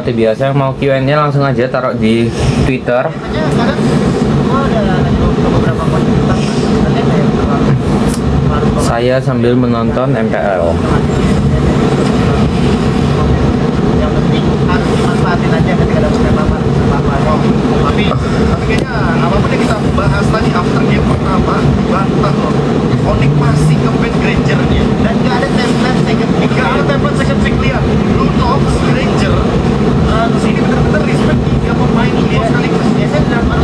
seperti biasa mau Q&A langsung aja taruh di Twitter. Saya sambil menonton MPL. Yang penting harus dimanfaatin aja ketika ada tapi kayaknya apapun yang kita bahas tadi after game pertama bantah loh. Onyx masih nge-ban Granger nih dan gak ada template second pick, gak ada template second pick. Lihat Lunox, Granger sini bener-bener respect 3 pemain ini sekaligus. Biasanya dalam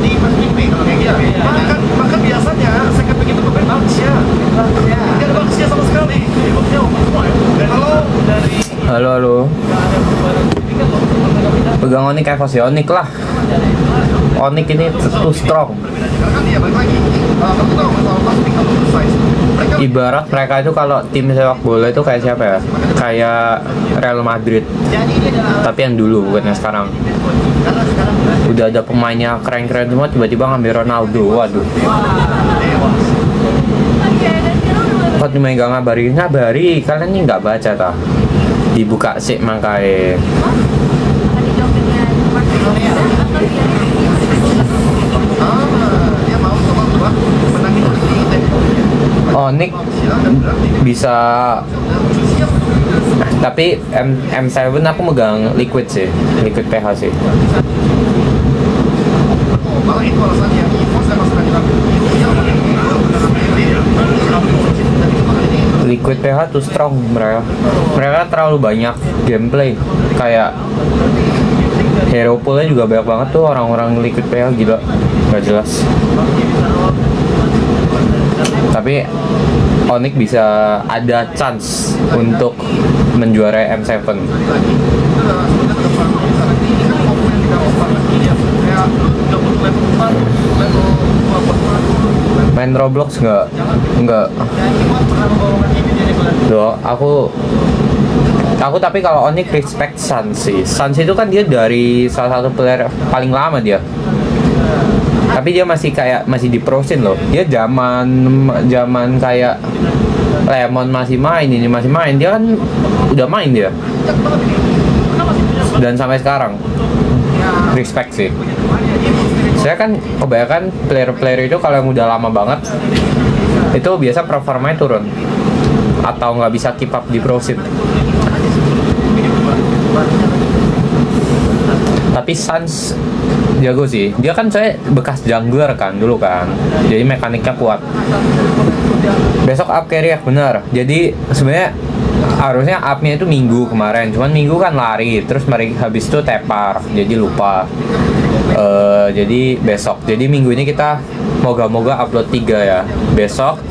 di first pick kalau kayak gitu. Bahkan biasanya second pick itu nge-ban Baxia. Gak ada Baxia sama sekali. Baxia semua ya. Dan kalau dari Halo. Pegang Onyx Evos ya, Onyx lah. Onyx ini too strong. Ibarat mereka itu kalau tim sepak bola itu kayak siapa ya? Kayak Real Madrid. Tapi yang dulu bukan yang sekarang. Udah ada pemainnya keren-keren semua, tiba-tiba ngambil Ronaldo. Waduh. Kok cuma nggak ngabari, kalian ini nggak baca tah? Dibuka sih mangkae. Onyx bisa, tapi M7 aku megang liquid sih, liquid pH sih. Liquid pH tuh strong mereka terlalu banyak gameplay, kayak hero poolnya juga banyak banget tuh orang-orang liquid pH, gila gak jelas. Tapi Onyx bisa ada chance untuk menjuarai M7. Main Roblox enggak. Loh, aku tapi kalau Onyx respect Sans sih. Sans itu kan dia dari salah satu player paling lama dia. Tapi dia masih di pro scene loh. Dia zaman kayak Lemon masih main, ini masih main. Dia kan udah main dia. Dan sampai sekarang respect sih. Saya kan kebanyakan player-player itu kalau yang udah lama banget itu biasa performanya turun atau nggak bisa keep up di pro scene. Tapi Sans jago sih. Dia kan saya bekas jungler kan dulu kan. Jadi mekaniknya kuat. Besok up carry ya bener. Jadi sebenarnya harusnya upnya itu minggu kemarin. Cuman minggu kan lari. Terus habis itu tepar. Jadi lupa. Jadi besok. Jadi minggu ini kita moga-moga upload 3 ya. Besok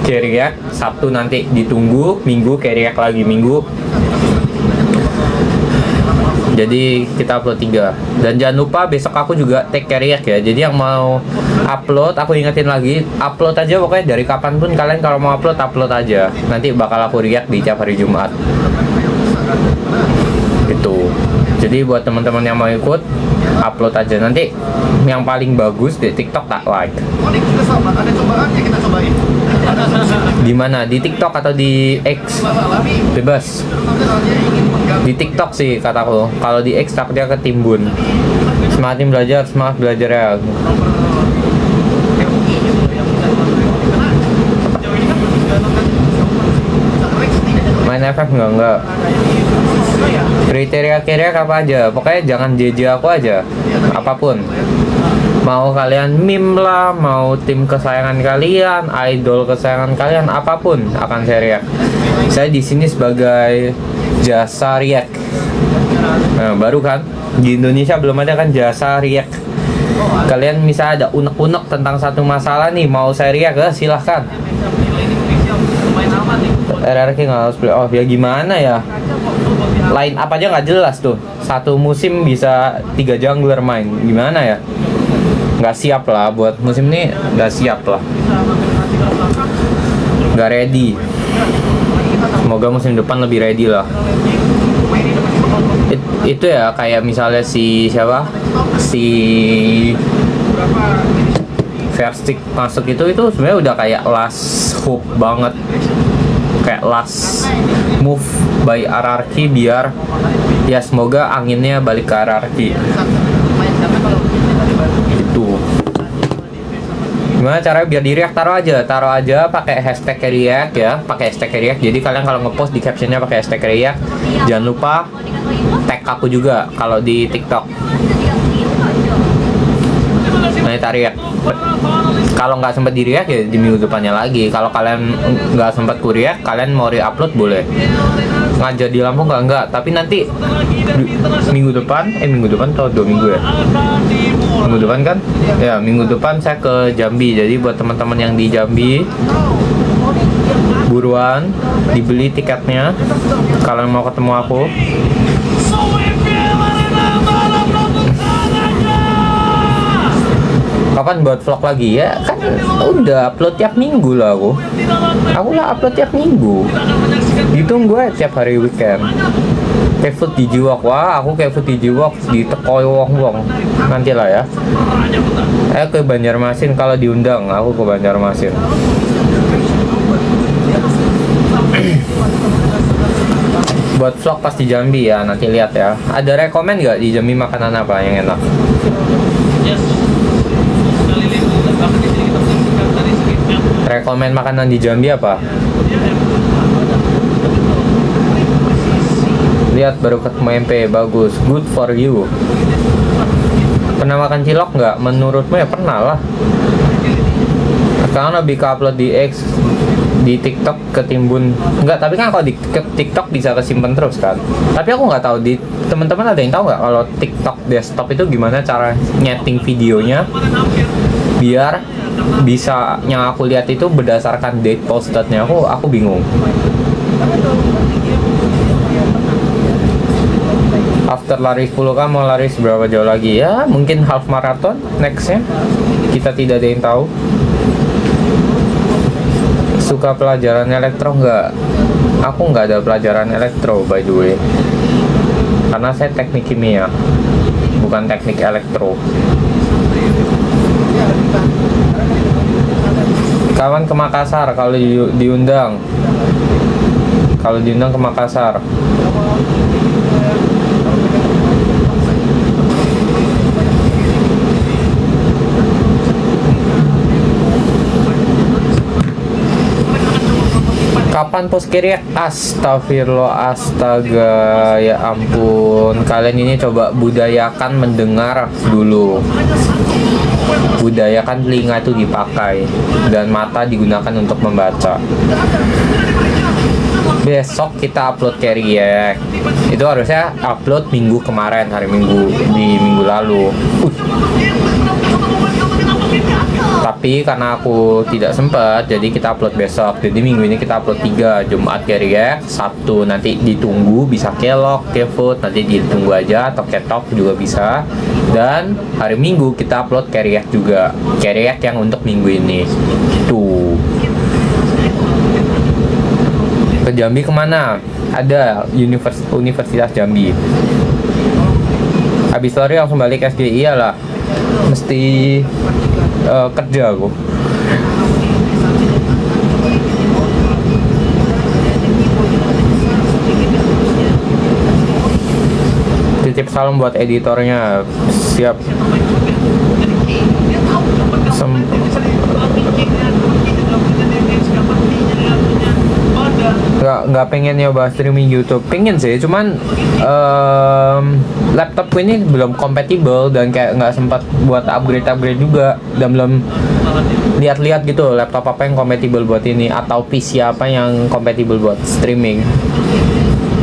carry react, Sabtu nanti ditunggu, Minggu carry react lagi Minggu. Jadi kita upload 3. Dan jangan lupa besok aku juga take carry react ya. Jadi yang mau upload, aku ingetin lagi, upload aja pokoknya dari kapanpun kalian kalau mau upload aja. Nanti bakal aku react di tiap hari Jumat. Gitu. Jadi buat teman-teman yang mau ikut, upload aja. Nanti yang paling bagus di TikTok tak like. Onyx juga sama, ada cobaannya kita cobain. Di mana? Di TikTok atau di X? Bebas. Di TikTok sih kataku. Kalau di X takutnya ketimbun. Semangat belajar ya. Main FF enggak. Kriteria apa aja? Pokoknya jangan JJ aku aja. Apapun. Mau kalian meme lah, mau tim kesayangan kalian, idol kesayangan kalian, apapun akan saya react. Saya di sini sebagai jasa react. Nah, baru kan di Indonesia belum ada kan jasa react. Kalian misalnya ada unek-unek tentang satu masalah nih, mau saya react, silahkan. RRQ nggak harus play off ya, gimana ya? Line up aja nggak jelas tuh. Satu musim bisa 3 jungler main, gimana ya? Nggak siap lah buat musim ini, nggak siap lah, nggak ready. Semoga musim depan lebih ready lah. Itu ya kayak misalnya si Verstick masuk itu sebenarnya udah kayak last hope banget, kayak last move by RRQ biar ya semoga anginnya balik ke RRQ itu. Gimana caranya biar di react? Taruh aja pakai hashtag react ya, pakai hashtag react. Jadi kalian kalau ngepost di captionnya pakai hashtag react, jangan lupa tag aku juga kalau di TikTok. Nah, react. Kalau nggak sempat di react ya di minggu depannya lagi. Kalau kalian nggak sempat react, kalian mau re-upload boleh. Ngajar di Lampung nggak, tapi nanti minggu depan atau 2 minggu ya? Minggu depan kan? Ya, minggu depan saya ke Jambi. Jadi buat teman-teman yang di Jambi, buruan dibeli tiketnya. Kalian mau ketemu aku. Kapan buat vlog lagi ya? Kan udah upload tiap minggu lah aku. Aku lah upload tiap minggu. Ditunggu aja tiap hari weekend. Kayak food di Jiwok, wah aku kayak food di Jiwok di Tekoi wong nanti lah ya. Ke Banjarmasin kalau diundang, aku ke Banjarmasin. Buat vlog pas di Jambi ya, nanti lihat ya. Ada rekomen nggak di Jambi makanan apa yang enak? Rekomen makanan di Jambi apa? Lihat baru ketemu MP, bagus, good for you. Pernah makan cilok nggak? Menurutmu ya pernah lah. Sekarang lebih ke upload di X, di TikTok ketimbun. Enggak, tapi kan kalau di TikTok bisa kesimpan terus kan. Tapi aku nggak tahu di teman-teman ada yang tahu nggak kalau TikTok desktop itu gimana cara nyeting videonya biar bisa yang aku lihat itu berdasarkan date postednya. Aku bingung. After lari 10K mau lari seberapa jauh lagi ya? Mungkin half marathon nextnya. Kita tidak ada yang tahu. Suka pelajaran elektro nggak? Aku nggak ada pelajaran elektro by the way. Karena saya teknik kimia, bukan teknik elektro. Kawan ke Makassar kalau diundang. Kalau diundang ke Makassar. Kapan post react? Astagfirullah, astaga, ya ampun. Kalian ini coba budayakan mendengar dulu. Budayakan telinga itu dipakai dan mata digunakan untuk membaca. Besok kita upload react. Itu harusnya upload minggu kemarin, hari Minggu, di minggu lalu. Tapi karena aku tidak sempat, jadi kita upload besok. Jadi minggu ini kita upload 3, Jumat react, Sabtu nanti ditunggu bisa kelok, kefood nanti ditunggu aja, atau ketok juga bisa. Dan hari Minggu kita upload react juga, react yang untuk minggu ini. Tuh. Ke Jambi kemana? Ada Universitas Jambi. Habis lari langsung balik SGI, iyalah. Mesti kerja aku. Titip salam buat editornya. Siap. Nggak pengen nyoba streaming YouTube. Pengen sih, cuman laptopku ini belum compatible dan kayak nggak sempat buat upgrade juga, dan belum lihat-lihat gitu laptop apa yang compatible buat ini atau PC apa yang compatible buat streaming,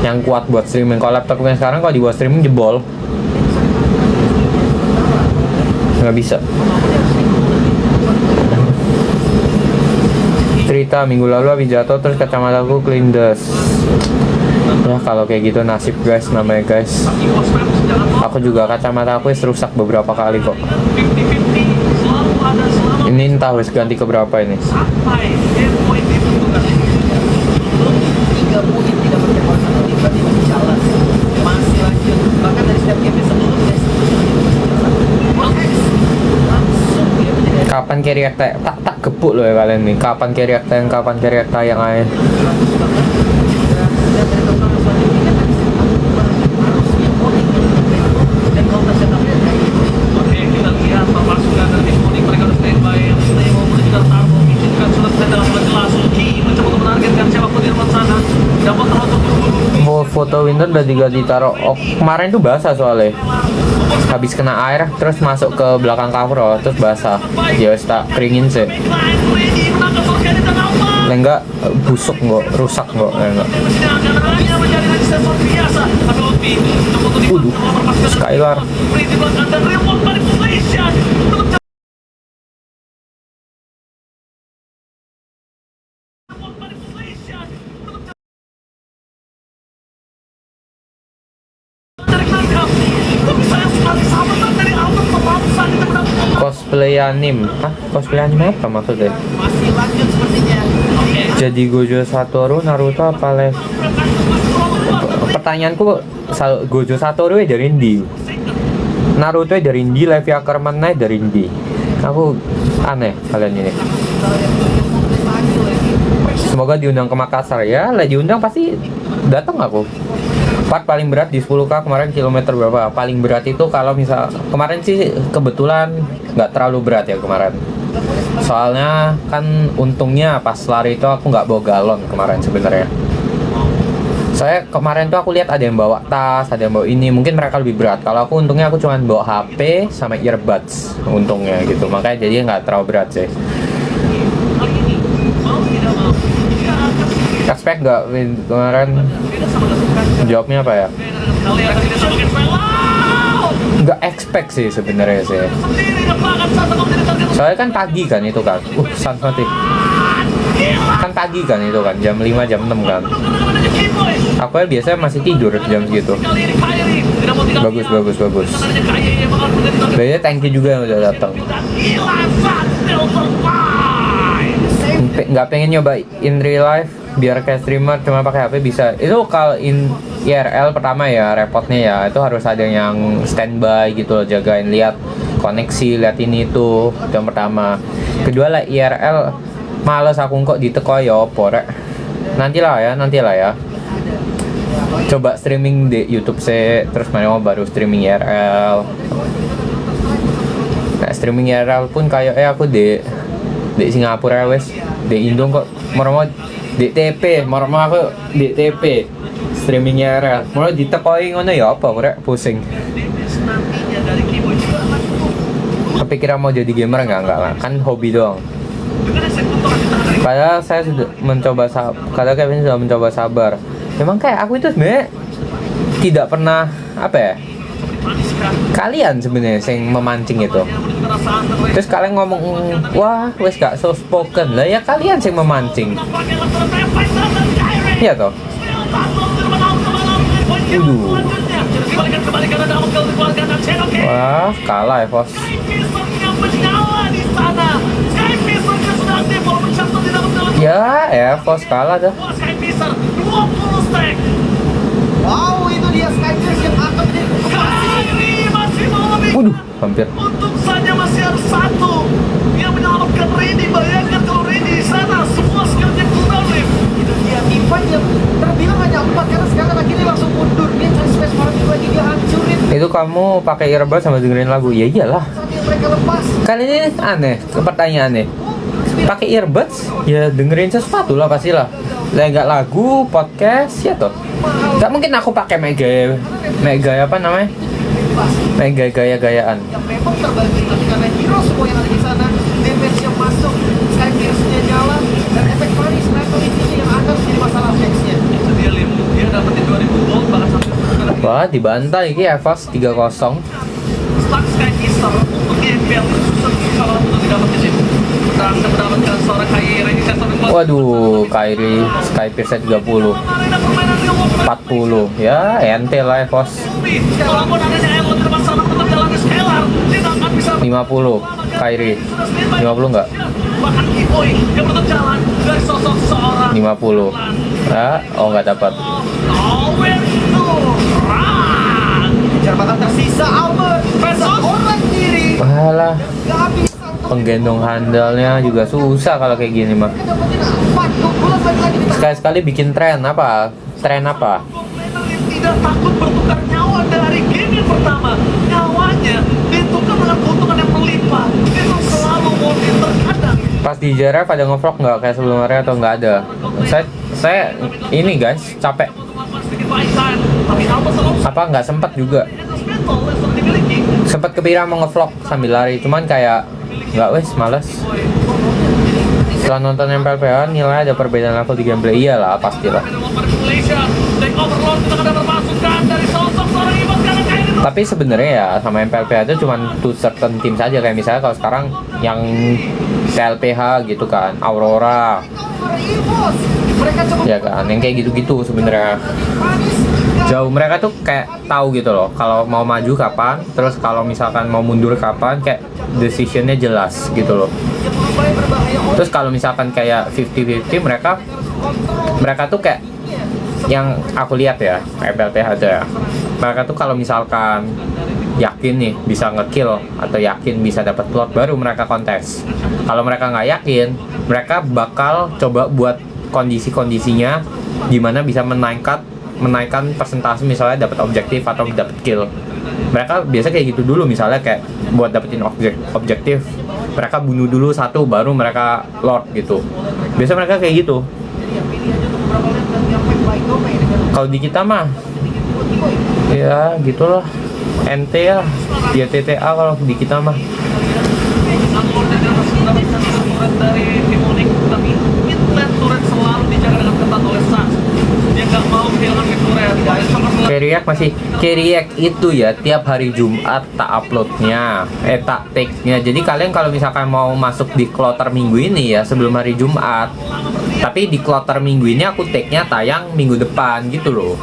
yang kuat buat streaming. Kalau laptopku yang sekarang kalau dibuat streaming jebol, nggak bisa. Cerita minggu lalu habis jatuh terus kacamataku kelindes. Ya kalau kayak gitu nasib guys, namanya guys. Aku juga kacamata aku rusak beberapa kali kok. Ini entah harus ganti ke berapa ini. Kapan react tak gepuk loh ya kalian nih. Kapan react tayang aja. dan dari tontonan selanjutnya kan harus yang coding yang tempo dan kalau udah setup kayak gitu. Oke, kita lihat pasukan dari Monik mereka harus standby yang sudah mau menuju ke Tarmo. Izinkan sudah terlihat dalam jelas. Ki mencoba untuk menargetkan siapa pun di depan sana. Dapat terlalu Mau foto winter udah diganti taruh. Oh, kemarin tuh basah soalnya. Habis kena air terus masuk ke belakang cover terus basah. Ya wis tak keringin sih. Lah enggak busuk enggak, rusak enggak, enggak. Skylar. Cosplay anim. Hah? Cosplay anim apa maksudnya? Masih lanjut sepertinya. Jadi Gojo Satoru Naruto apa pertanyaanku Gojo Satoru dari ndi? Naruto dari ndi, Levi Ackerman dari ndi? Aku aneh kalian ini. Semoga diundang ke Makassar ya. Lah diundang pasti datang aku. Part paling berat di 10K kemarin kilometer berapa? Paling berat itu kalau misal kemarin sih kebetulan nggak terlalu berat ya kemarin. Soalnya kan untungnya pas lari itu aku nggak bawa galon kemarin sebenarnya. Saya kemarin tuh aku lihat ada yang bawa tas, ada yang bawa ini, mungkin mereka lebih berat. Kalau aku untungnya aku cuma bawa HP sama earbuds untungnya gitu. Makanya jadi nggak terlalu berat sih. Expect nggak Win kemarin? Jawabnya apa ya? Nggak expect sih sebenarnya sih. Soalnya kan pagi kan itu kan. Sans mati. Kan pagi kan itu kan, jam 5 jam 6 kan. Aku kan biasanya masih tidur jam segitu. Bagus. Biasanya thank you juga yang udah datang. Nggak pengen nyoba in real life biar kayak streamer cuma pakai HP bisa. Itu kalau in IRL pertama ya repotnya ya itu harus ada yang standby gitu loh, jagain, lihat koneksi, lihat ini itu yang pertama. Kedua lah IRL males aku kok diteko ya opo rek. Nantilah ya. Coba streaming di YouTube sih, terus mau baru streaming IRL. Nah, streaming IRL pun kayak aku di Singapura wes, di Indo kok mau di TP, mau aku di TP streaming IRL. Mau ditekoi ngono ya apa rek, pusing. Kepikiran mau jadi gamer enggak lah, kan hobi doang. Padahal saya sudah mencoba Kevin sudah mencoba sabar. Memang kayak aku itu sebenarnya tidak pernah apa ya? Kalian sebenarnya yang memancing itu. Terus kalian ngomong, wah, wes gak so spoken lah ya, kalian yang memancing. Iya toh. Wah, kalah ya, Bos. Ya, Bos kalah dah. Wow, itu dia Skyfish yang akan Waduh, hampir. Untung saja masih harus satu yang menyelamatkan Rini. Bayangkan kalau Rini di sana semua skillnya cooldown lift. itu dia Ivan yang terbilang hanya 4 karena sekarang akhirnya langsung mundur. Dia cari space farming lagi, dia hancurin Itu kamu pakai earbuds sama dengerin lagu? Ya iyalah. saat yang mereka lepas. Kali ini aneh, pertanyaannya. Pakai earbuds, ya dengerin sesuatu lah pastilah. Lah nggak lagu, podcast, ya toh. Nggak mungkin aku pakai mega apa namanya? Mega gaya-gayaan. Yang memang terbagi, tapi karena hero semua yang ada di sana, damage yang masuk, Skyfish-nya nyala, dan efek Paris sniper ini yang akan menjadi masalah next-nya. Itu dia Lim, dia dapetin 2000 gold bahkan sampai Wah, dibantai ini Evos 3-0. Stuck Skyfish untuk gembel susah kalau untuk didapetin Lim. Berhasil mendapatkan seorang Kairi di sektor kedua. Waduh, Kairi Skypersnya 30. 40. Ya, ente lah Evos. Walaupun adanya Elon di depan sana tetap jalannya Scalar, dia tak akan bisa 50. Kairi. 50 nggak? bahkan Kiboy yang tetap jalan dari sosok seorang 50. Ah, oh nggak dapat. Owen Durant. Kejar bakal tersisa Albert, Versus orang diri, Walah, gak bisa untuk penggendong handalnya juga susah kalau kayak gini mah. dapetin 4 keunggulan balik lagi di tangan. Sekali-sekali bikin tren apa? tren apa? Tidak takut bertukar nyawa dari game yang pertama. Nyawanya ditukar dengan keuntungan yang berlimpah. Itu selalu worth it terkadang. Pas di JRF ada ngevlog nggak kayak sebelumnya atau nggak ada? Saya ini guys capek. Apa nggak sempat juga? Sempat kepikiran mau ngevlog sambil lari, cuman kayak nggak wes males. Setelah nonton MPLPH nilai ada perbedaan level di gameplay, iyalah pastilah. Tapi sebenarnya ya sama MPLPH itu cuma to certain team saja, kayak misalnya kalau sekarang yang TLPH gitu kan, Aurora, ya kan, yang kayak gitu-gitu sebenarnya. Jauh mereka tuh kayak tahu gitu loh, kalau mau maju kapan, terus kalau misalkan mau mundur kapan, kayak decisionnya jelas gitu loh. Terus kalau misalkan kayak 50-50 mereka tuh kayak yang aku lihat ya, MPLPH ada ya. Mereka tuh kalau misalkan yakin nih bisa ngekill atau yakin bisa dapat plot, baru mereka kontes. Kalau mereka nggak yakin, mereka bakal coba buat kondisi-kondisinya gimana bisa menaikkan persentase, misalnya dapat objektif atau dapat kill. Mereka biasa kayak gitu dulu, misalnya kayak buat dapetin objektif mereka bunuh dulu satu baru mereka lord gitu. Biasa mereka kayak gitu. Kalau di kita mah ya gitulah, NT ya, dia TTA kalau di kita mah. Dari Timonik, tapi midlane turret selalu dijaga dengan ketat oleh Sans. Dia nggak mau kehilangan turret. Keriak itu ya tiap hari Jumat tak uploadnya, tak take-nya. Jadi kalian kalau misalkan mau masuk di kloter minggu ini ya sebelum hari Jumat, tapi di kloter minggu ini aku take-nya tayang minggu depan gitu loh.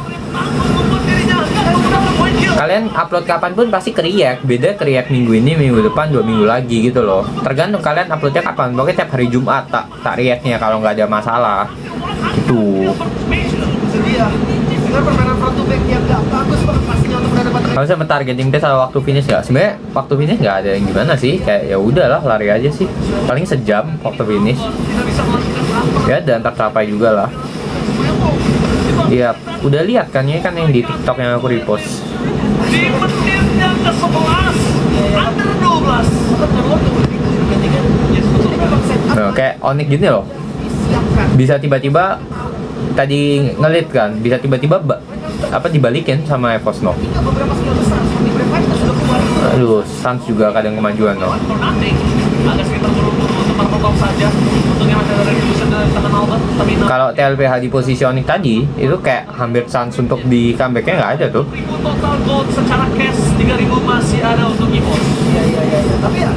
Kalian upload kapanpun pasti keriak, beda keriak minggu ini, minggu depan, 2 minggu lagi gitu loh. Tergantung kalian uploadnya kapan. Pokoknya tiap hari Jumat tak react-nya kalau nggak ada masalah. Gitu. Kalau saya targeting test sama waktu finish nggak? Sebenarnya waktu finish nggak ada yang gimana sih. Kayak ya udahlah lari aja sih. Paling sejam waktu finish. Ya dan tercapai juga lah. Iya, udah lihat kan ya kan yang di TikTok yang aku repost. Di menitnya ke-11 under 12. Nah, kayak Onyx gini loh. Bisa tiba-tiba tadi ngelit kan, bisa tiba-tiba dibalikin sama Evos no. Aduh, Sans juga kadang kemajuan loh. Agak sekitar buru-buru untuk terpotong saja. Untungnya masih ada reduction dari teman Albert. Kalau TLPH di posisi Onyx tadi itu kayak hampir chance untuk di comebacknya nggak ada tuh. Total gold secara cash 3.000 masih ada untuk Evos. Iya. Tapi ya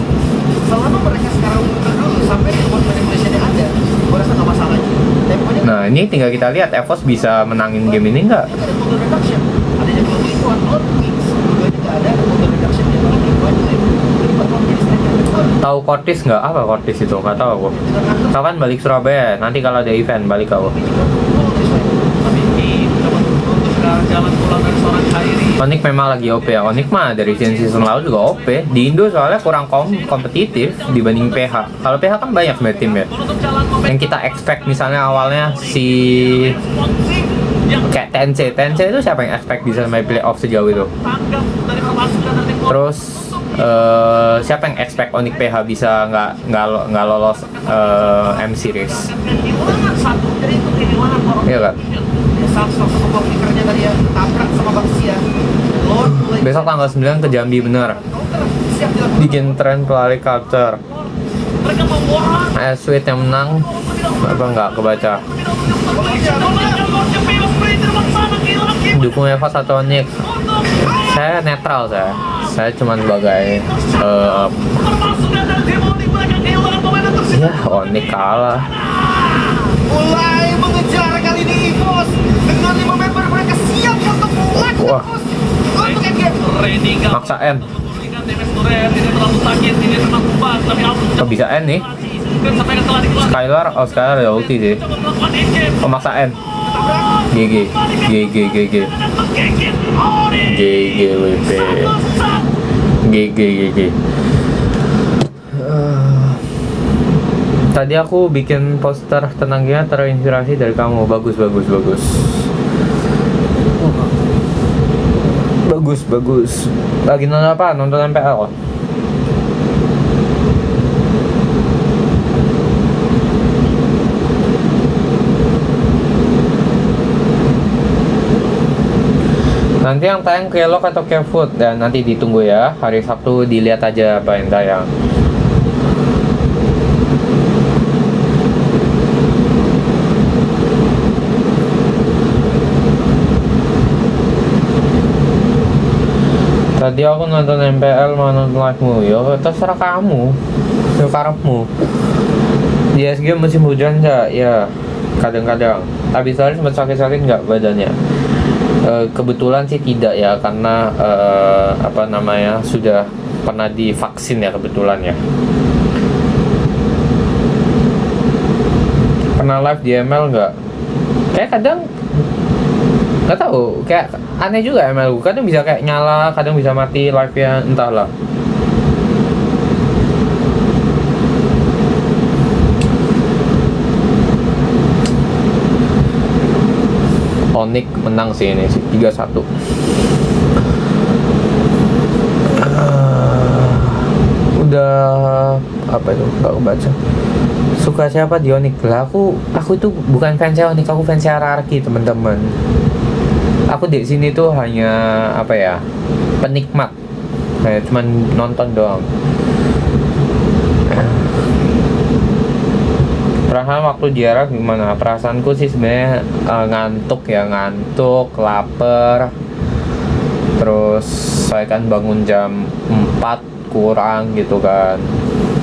selama mereka sekarang mundur dulu sampai remote manipulation-nya ada, gue rasa nggak masalah. Temponya Nah ini tinggal kita lihat Evos bisa menangin game ini nggak? ada motor reduction, ada yang belum itu on wings, dua juga ada motor reduction yang belum itu aja. Jadi bakal jadi striker. Tahu Kortis nggak? Apa Kortis itu? Nggak tahu aku. Tahu kan balik Surabaya. Nanti kalau ada event balik aku. Tapi dapat untuk jalan pulang dari seorang Khairi. Onyx memang lagi OP ya. Onyx mah dari season lalu juga OP. Di Indo soalnya kurang kompetitif dibanding PH. Kalau PH kan banyak sebenarnya tim ya. Yang kita expect misalnya awalnya si kayak TNC itu siapa yang expect bisa sampai playoff sejauh itu? Terus siapa yang expect Onyx PH bisa nggak lolos M series? Iya kan? Besok tanggal 9 ke Jambi bener. Bikin tren pelari culture. Sweet yang menang apa nggak kebaca? Dukung Evos atau Onyx? Saya netral saya cuma sebagai ya Onyx kalah. Mulai mengejar kali ini Evos dengan 5 member mereka siap untuk mulai. Wah. Untuk endgame. Maksa N. Kok bisa N nih? Skylar ada ulti sih. Oh maksa N. GG WP. GG. Tadi aku bikin poster tenangnya terinspirasi dari kamu. Bagus. Bagus. Lagi nonton apa? Nonton MPL. Nanti yang tayang Kelok atau Kefood, dan nanti ditunggu ya. Hari Sabtu dilihat aja apa yang tayang. Tadi aku nonton MPL, mau nonton live-mu. Ya terserah kamu, ya karepmu. Di SG musim hujan nggak? Ya kadang-kadang. Habis hari sempat sakit-sakit nggak badannya? Kebetulan sih tidak ya, karena sudah pernah divaksin ya kebetulan ya. Pernah live di ML nggak? Kayak kadang nggak tahu, kayak aneh juga ML. Kadang bisa kayak nyala, kadang bisa mati live ya, entahlah. Onyx menang sih ini sih 3-1. Udah apa itu? Gak baca. Suka siapa di Onyx? Lah aku tuh bukan fans Onyx, aku fans RRQ teman-teman. Aku di sini tuh hanya penikmat. Kayak cuman nonton doang. Perasaan waktu di RRQ gimana? Perasaanku sih sebenarnya ngantuk, lapar. Terus saya kan bangun jam 4 kurang gitu kan.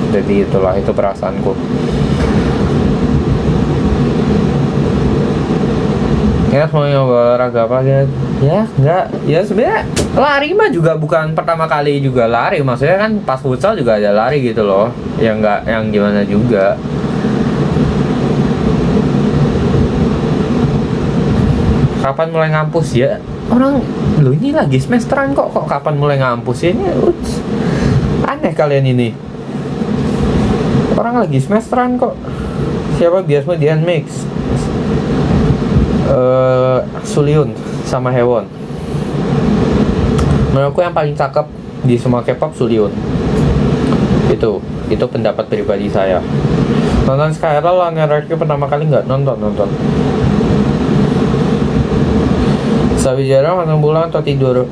Jadi itu perasaanku. Ya semuanya olahraga apa gitu? Ya enggak. Ya sebenarnya lari mah juga bukan pertama kali juga lari. Maksudnya kan pas futsal juga ada lari gitu loh. Ya enggak yang gimana juga. Kapan mulai ngampus ya? Orang lu ini lagi semesteran kok kapan mulai ngampus ya? Ini aneh kalian ini. Orang lagi semesteran kok. Siapa biasanya di Nmix? Suliun sama Hewon. Menurutku yang paling cakep di semua K-pop Suliun. Itu pendapat pribadi saya. Nonton Skyral lawan RRQ pertama kali nggak? Nonton. Sabi jarang makan pulang atau tidur,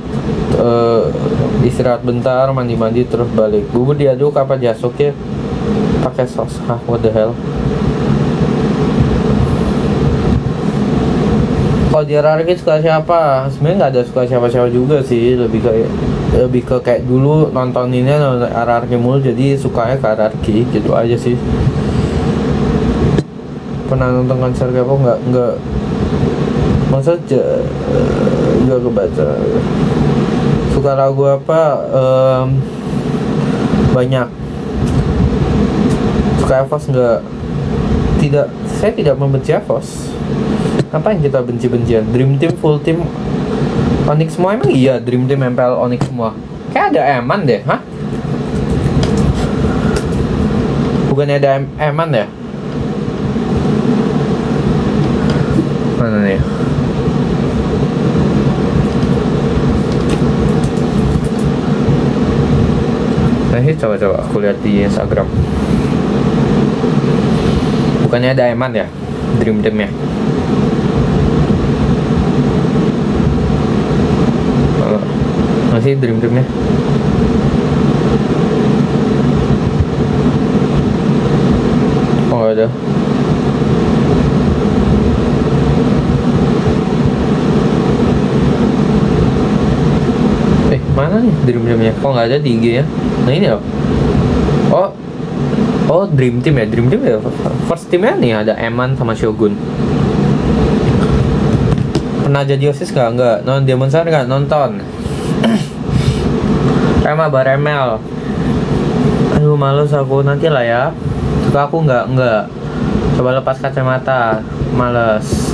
istirahat bentar, mandi terus balik. Bubur diaduk apa jasuk ya? Pakai sos. What the hell? Kalau di RRQ suka siapa? Sebenarnya nggak ada suka siapa-siapa juga sih, lebih ke kayak dulu nontoninnya nonton RRQ mulu, jadi sukanya ke RRQ gitu aja sih. Pernah nonton konser K-pop nggak? Maksudnya nggak kebaca. Suka lagu apa? Banyak. Suka EVOS nggak? Tidak, saya tidak membenci EVOS. Ngapain kita benci-bencian? Dream Team, Full Team, Onyx semua emang iya. Dream Team, MPL, Onyx semua. Kayak ada Eman deh, hah? Bukannya ada Eman ya? Mana nih? Coba aku lihat di Instagram. Bukannya ada Eman ya? Dream Team ya? Masih Dream Team nya? Oh nggak ada. Mana nih Dream Team nya? Kok nggak ada di IG ya? Nah ini loh. Oh Dream Team ya, Dream Team ya. First teamnya nih ada Eman sama Shogun. Pernah jadi OSIS nggak? Non Demon Slayer nggak nonton. Rema Baremel. Aduh males aku, nanti lah ya. Suka aku nggak. Coba lepas kacamata. Males.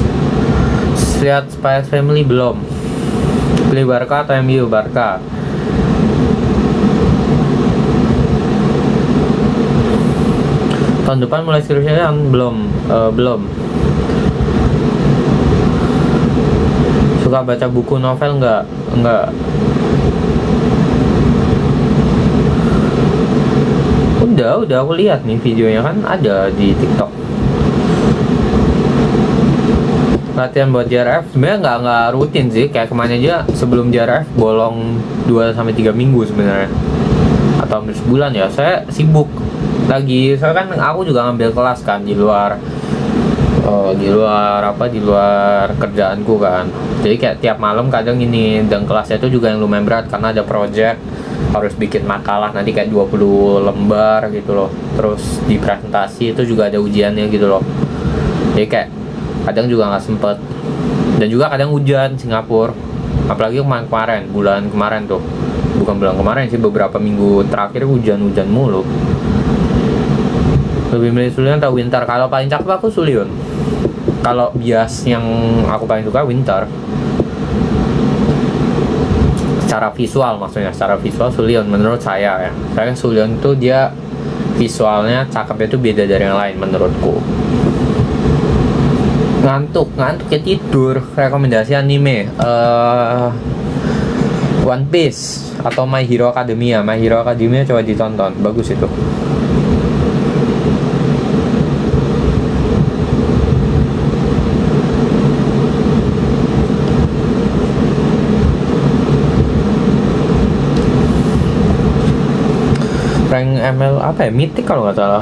Lihat Spy X Family belum? Pilih Barca atau MU? Barca. Tahun depan mulai skripsian belum? Belum. Suka baca buku novel nggak? Udah aku lihat nih videonya kan ada di TikTok. Latihan buat JRF sebenarnya nggak rutin sih, kayak kemarin aja sebelum JRF bolong 2-3 minggu sebenarnya, atau hampir sebulan ya. Saya sibuk lagi, soalnya kan aku juga ngambil kelas kan di luar di luar kerjaanku kan. Jadi kayak tiap malam kadang ini, dan kelasnya itu juga yang lumayan berat karena ada project, harus bikin makalah nanti kayak 20 lembar gitu loh. Terus di presentasi itu juga ada ujiannya gitu loh. Jadi kayak kadang juga nggak sempet, dan juga kadang hujan Singapura, apalagi bulan kemarin tuh, bukan bulan kemarin sih, beberapa minggu terakhir hujan mulu. Lebih milih Sulion atau Winter? Kalau paling cakep aku Sulion. Kalau bias yang aku paling suka Winter. Secara visual maksudnya, secara visual Sulion menurut saya ya. Saya Sulion tuh dia visualnya cakepnya tuh beda dari yang lain menurutku. Ngantuk ya tidur. Rekomendasi anime One Piece atau My Hero Academia. My Hero Academia coba ditonton, bagus itu. Rank ML apa ya? Mythic kalau nggak salah.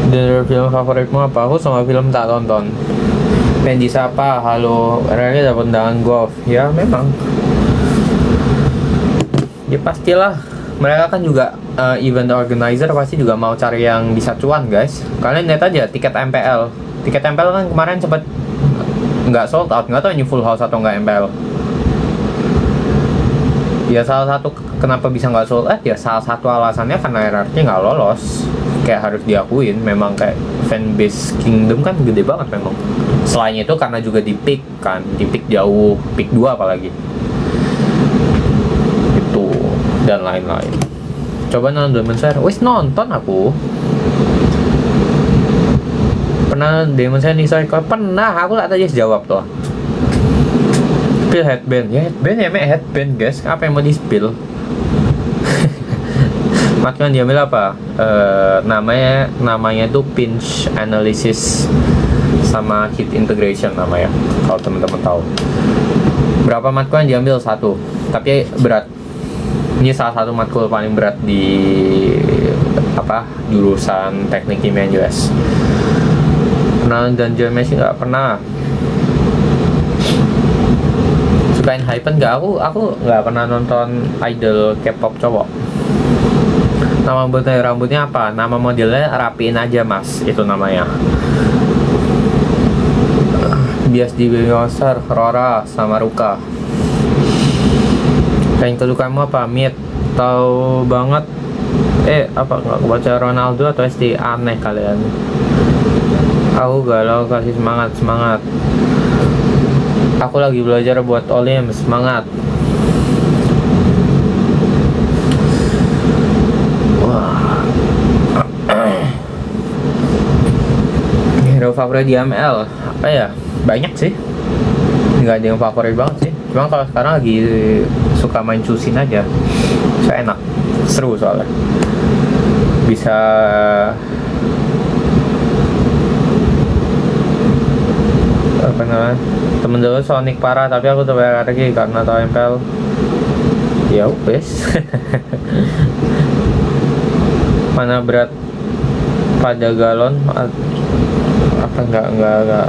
Genre film favoritmu apa? Aku sama film tak tonton. Pengen disapa, halo, Rere dapat undangan golf. Ya memang. Ya pastilah. Mereka kan juga event organizer, pasti juga mau cari yang bisa cuan guys. Kalian lihat aja tiket MPL. Tiket MPL kan kemarin sempat nggak sold out, nggak tahu ini full house atau nggak MPL. Ya salah satu kenapa bisa nggak sold out ya, salah satu alasannya karena RRQ nggak lolos. Kayak harus diakuin, memang kayak fanbase Kingdom kan gede banget memang. Selain itu karena juga di pick kan, di pick jauh, pick 2 apalagi itu, dan lain-lain. Coba nonton Demon Slayer. Wis nonton aku. Pernah Demon Slayer nih saya? Pernah, aku lah tadi jawab tuh. Spill headband. Ya headband ya, headband guys. Apa yang mau di spill? Matkan diambil apa? Namanya tuh pinch analysis sama heat integration namanya. Kalau teman-teman tahu. Berapa matkul yang diambil? 1. Tapi berat. Ini salah satu matkul paling berat di jurusan teknik kimia US. Pernah Dungeon Meshi nggak? Pernah. Sukain Hypen nggak? Aku nggak pernah nonton idol K-pop cowok. Nama rambutnya apa? Nama modelnya rapiin aja mas, itu namanya. Bias di Baby Monster, Rora sama Ruka. Rank kesukaanmu apa? Mid. Tahu banget. Nggak baca Ronaldo atau SD? Aneh kalian. Aku galau, kasih semangat. Aku lagi belajar buat Olim, semangat. Hero favorit di ML apa ya? Banyak sih, nggak ada yang favorit banget sih. Cuma kalau sekarang lagi suka main Chusin aja, so enak, seru soalnya bisa apa namanya, temen dulu Sonic parah tapi aku tuh lagi karena tau MPL. Ya wes. Mana berat pada galon apa enggak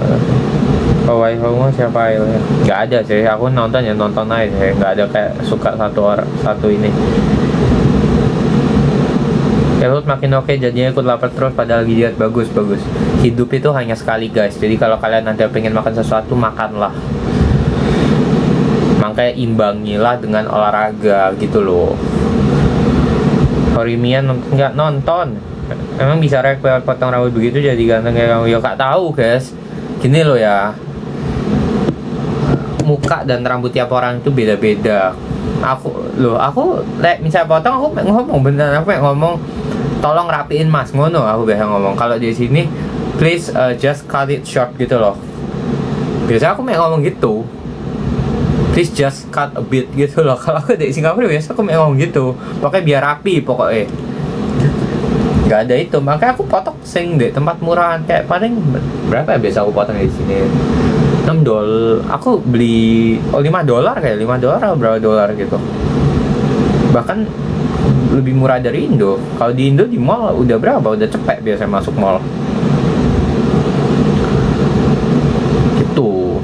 waifu siapa ya? Nggak ada sih, aku nonton aja sih, nggak ada kayak suka satu ini. Kalut makin oke, jadinya ikut lapar terus padahal lagi diet. Bagus. Hidup itu hanya sekali guys, jadi kalau kalian nanti pengen makan sesuatu, makanlah. Makanya imbangilah dengan olahraga gitu loh. Horimian nggak nonton. Emang bisa potong rambut begitu jadi ganteng kayak kamu? Ya gak tahu guys. Gini loh ya, muka dan rambut tiap orang itu beda-beda. Aku misalnya potong, aku ngomong beneran, aku ngomong tolong rapiin mas, ngono aku biasa ngomong. Kalau di sini please just cut it short gitu loh. Biasa aku ngomong gitu. please just cut a bit gitu loh. Kalau aku di Singapura biasa aku memang gitu, pokoknya biar rapi pokoknya. Nggak ada itu, makanya aku potong sing deh tempat murahan, kayak paling berapa ya biasa aku potong di sini, $6. Aku beli $5 kayak $5 atau berapa dolar gitu, bahkan lebih murah dari Indo. Kalau di Indo di mall udah berapa, udah cepet biasanya masuk mall gitu.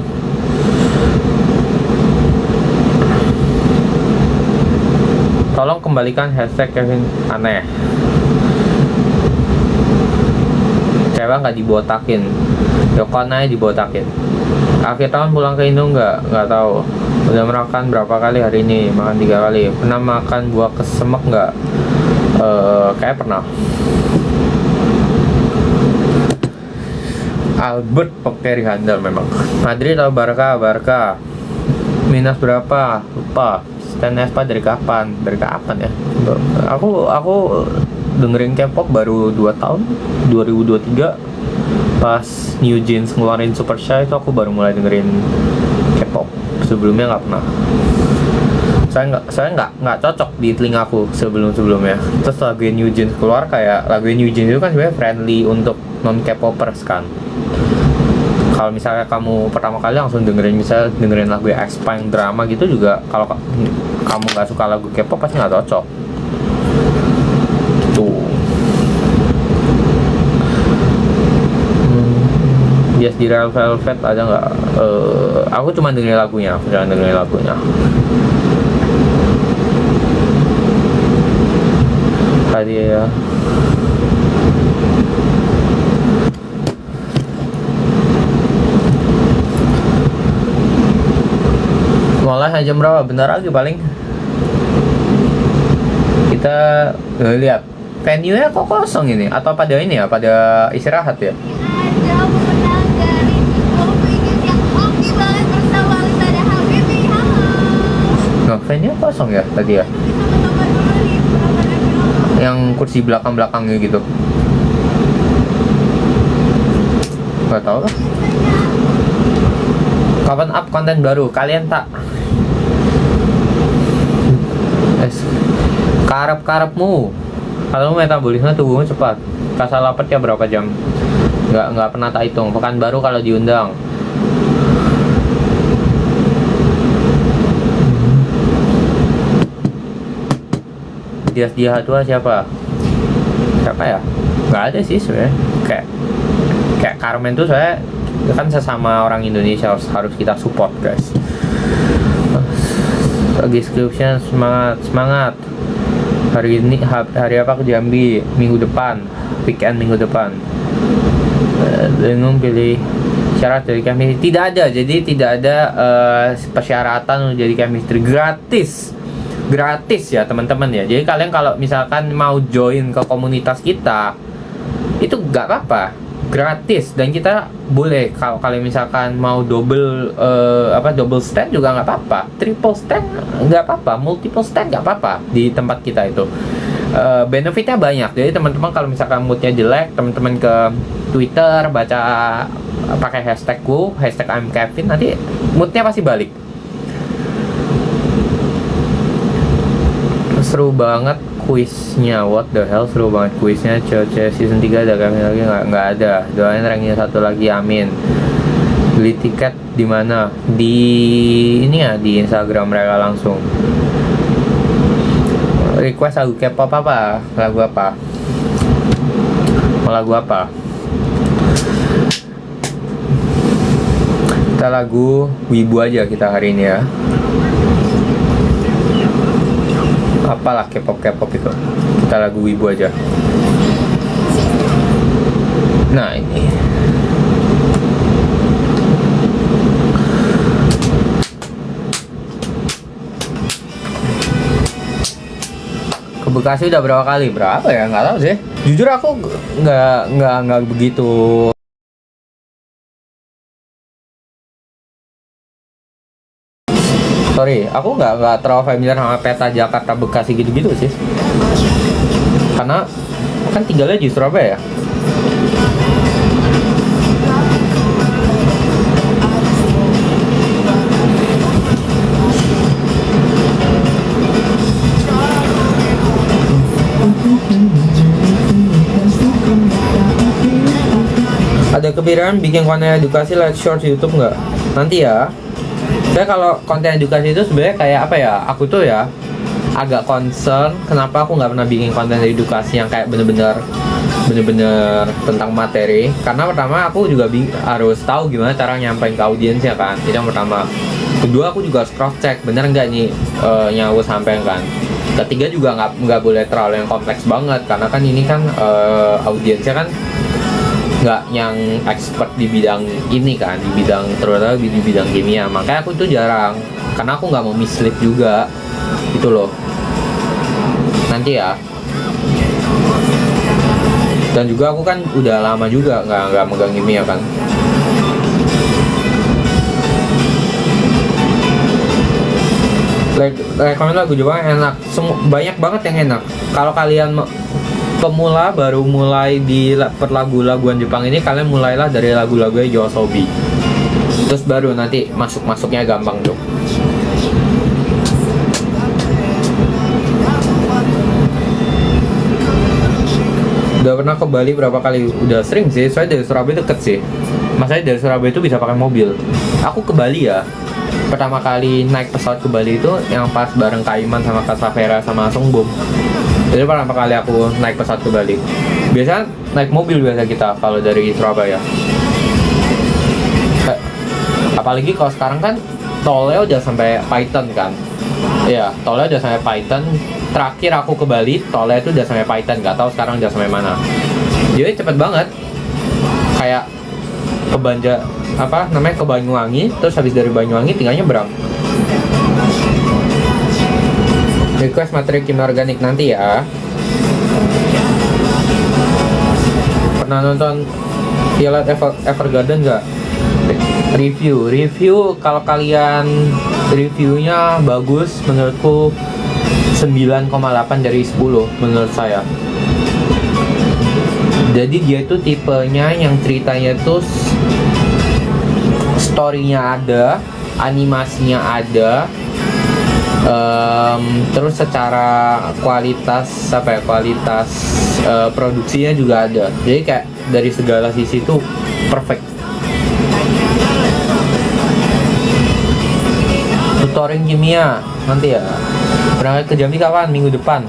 Tolong kembalikan hashtag Kevin aneh. Cewek nggak dibotakin, Yokon aja dibotakin. Akhir tahun pulang ke Indo nggak tahu. Udah makan berapa kali hari ini? Makan 3 kali. Pernah makan buah kesemek nggak? Kayak pernah. Albert Pekeri handal memang. Madrid atau Barca? Minus berapa? Lupa. Stan Espa dari kapan ya? Aku dengerin K-pop baru 2 tahun, 2023 pas New Jeans ngeluarin Super Shy itu aku baru mulai dengerin K-pop. Sebelumnya nggak pernah. Saya nggak cocok di telingaku sebelumnya. Terus lagu New Jeans keluar, kayak lagu New Jeans itu kan sebenarnya friendly untuk non K-popers kan. Kalau misalnya kamu pertama kali langsung dengerin lagu X-Punk drama gitu juga, kalau kamu nggak suka lagu K-pop pasti nggak cocok. Tuh. Yes, di Red Velvet ada nggak? Aku cuma dengerin lagunya, jangan dengerin lagunya. Tadi ya. Mulai jam berapa? Bentar lagi paling. Kita lihat venue-nya kok kosong ini, atau pada ini ya, pada istirahat ya. Nah, venue kosong ya tadi ya. Yang kursi belakang-belakangnya gitu. Gak tau lah. Kapan up konten baru? Kalian tak? Karep-karepmu. Kalau metabolisme tubuhmu cepat. Kasar lapar ya berapa jam? Nggak pernah tak hitung. Pekan baru kalau diundang. Dia tua siapa ya? Nggak ada sih sebenarnya. Kayak Carmen tuh saya kan sesama orang Indonesia, harus kita support guys. Description semangat. Hari ini hari apa ke Jambi? Minggu depan, weekend minggu depan. Bingung pilih syarat dari kami. Tidak ada, jadi tidak ada persyaratan untuk jadi chemistry. Gratis ya teman-teman ya. Jadi kalian kalau misalkan mau join ke komunitas kita, itu nggak apa-apa, gratis. Dan kita boleh, kalau kalian misalkan mau double stand juga nggak apa-apa, triple stand nggak apa-apa, multiple stand nggak apa-apa di tempat kita itu. Benefitnya banyak. Jadi teman-teman kalau misalkan moodnya jelek, teman-teman ke Twitter baca pakai hashtagku, hashtag I'm Kevin, nanti moodnya pasti balik. Seru banget kuisnya, what the hell, seru banget kuisnya. COC season 3 ada kami lagi nggak ada. Doain ranknya 1 lagi, amin. Beli tiket di mana? Di ini ya, di Instagram mereka langsung. Request lagu K-pop apa? Lagu apa? Mau lagu apa? Kita lagu Wibu aja kita hari ini ya. Apalah K-pop itu, kita lagu Wibu aja. Nah ini ke Bekasi udah berapa kali? Berapa ya? Nggak tahu sih. Jujur aku nggak begitu. Sorry, aku nggak terlalu familiar sama peta Jakarta Bekasi gitu-gitu sih. Karena kan tinggalnya di Surabaya. Ada kepikiran bikin konten edukasi live short YouTube nggak? Nanti ya. Saya kalau konten edukasi itu sebenarnya kayak apa ya? Aku tuh ya agak concern kenapa aku nggak pernah bikin konten edukasi yang kayak bener-bener tentang materi. Karena pertama aku juga harus tahu gimana cara nyampein ke audiens ya kan. Itu yang pertama. Kedua aku juga harus cross check bener nggak nih yang aku sampaikan kan. Ketiga juga nggak boleh terlalu yang kompleks banget karena kan ini kan audiensnya kan nggak yang expert di bidang ini kan, di bidang terutama di bidang kimia. Makanya aku itu jarang karena aku nggak mau mislead juga gitu loh. Nanti ya. Dan juga aku kan udah lama juga nggak megang kimia kan. Rekomen lagu Jepang enak, banyak banget yang enak. Kalau kalian pemula baru mulai di lagu-laguan Jepang ini, kalian mulailah dari lagu-lagunya YOASOBI. Terus baru nanti masuknya gampang tuh. Udah pernah ke Bali berapa kali? Udah sering sih, soalnya dari Surabaya deket sih. Masanya dari Surabaya itu bisa pakai mobil. Aku ke Bali ya, pertama kali naik pesawat ke Bali itu yang pas bareng Kaiman sama Kak Safera sama Songbom. Jadi pertama kali aku naik pesawat ke Bali. Biasa naik mobil biasa kita kalau dari Surabaya. Apalagi kalau sekarang kan tolnya udah sampai Python kan. Iya, tolnya udah sampai Python. Terakhir aku ke Bali, tolnya itu udah sampai Python, nggak tahu sekarang udah sampai mana. Jadi cepet banget. Kayak ke Banyuwangi, terus habis dari Banyuwangi tinggal nyebrang. Request materi kimia organik nanti ya. Pernah nonton Violet Evergarden nggak? Review kalau kalian reviewnya bagus, menurutku 9,8 dari 10 menurut saya. Jadi dia itu tipenya yang ceritanya itu story-nya ada, animasinya ada, terus secara kualitas produksinya juga ada. Jadi kayak dari segala sisi itu perfect. Tutoring kimia nanti ya. Berangkat ke Jambi kapan? Minggu depan.